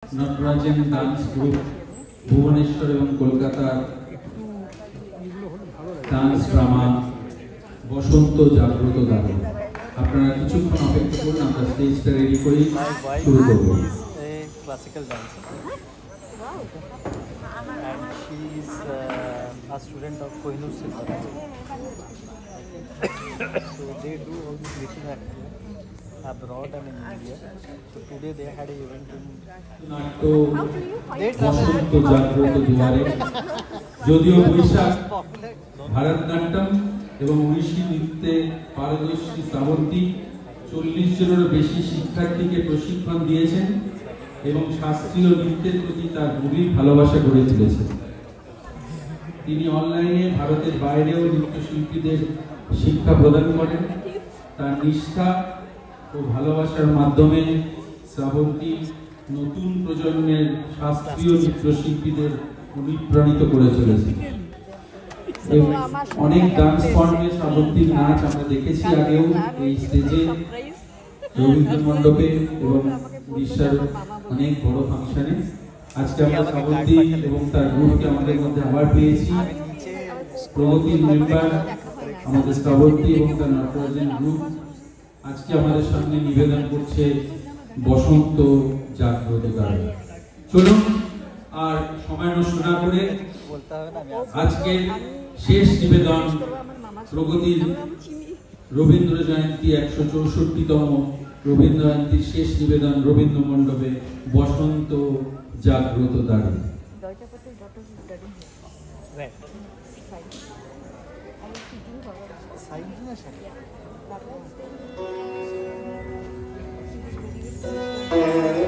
নটরাজেন dance group Bhubaneswar এবং কলকাতার dance drama বসন্ত জাগ্রত গান। আপনারা কিছুক্ষণ অপেক্ষা করুন, আমরা স্টেজটা রেডি করি, শুরু করব। Classical dancer and she is a student of Kohinoor Silva. So they do all this mission actually abroad and in India. So today they had an event in বসন্ত জাগ্রত দুয়ারে। যদিও বৈশাখ ভারতনাট্যম এবং ওড়িশি নৃত্যে পারদর্শী শ্রাবন্তী 40 জনেরও বেশি শিক্ষার্থীকে প্রশিক্ষণ দিয়েছেন এবং শাস্ত্রীয় নৃত্যের প্রতি তার গভীর ভালোবাসা গড়ে তুলেছেন। তিনি অনলাইনে ভারতের বাইরেও নৃত্যশিল্পীদের শিক্ষা প্রদান করেন। তার নিষ্ঠা ও ভালোবাসার মাধ্যমে শ্রাবন্তী নতুন প্রজন্মের শাস্ত্রীয় নৃত্যশিল্পীদের অনুপ্রাণিত করে চলেছে। অনেক ডান্স ফর্মে শ্রাবন্তীর নাচ আমরা দেখেছি আগেও এই স্টেজে, রবীন্দ্র মণ্ডপে এবং উড়িষ্যার অনেক বড় ফাংশনে। আজকে আমরা শ্রাবন্তী এবং তার গ্রুপকে আমাদের মধ্যে আবার পেয়েছি। প্রগতির মেম্বার আমাদের শ্রাবন্তী এবং তার নটরাজেন গ্রুপ আজকে আমাদের সামনে নিবেদন করছে বসন্ত জাগ্রত গান। চলুন আর সময় নষ্ট না করে আজকে শেষ নিবেদন, প্রগতির রবীন্দ্র জয়ন্তী 164তম রবীন্দ্র জয়ন্তীর শেষ নিবেদন রবীন্দ্র মণ্ডপে বসন্ত জাগ্রত দাঁড়ি। Thank you.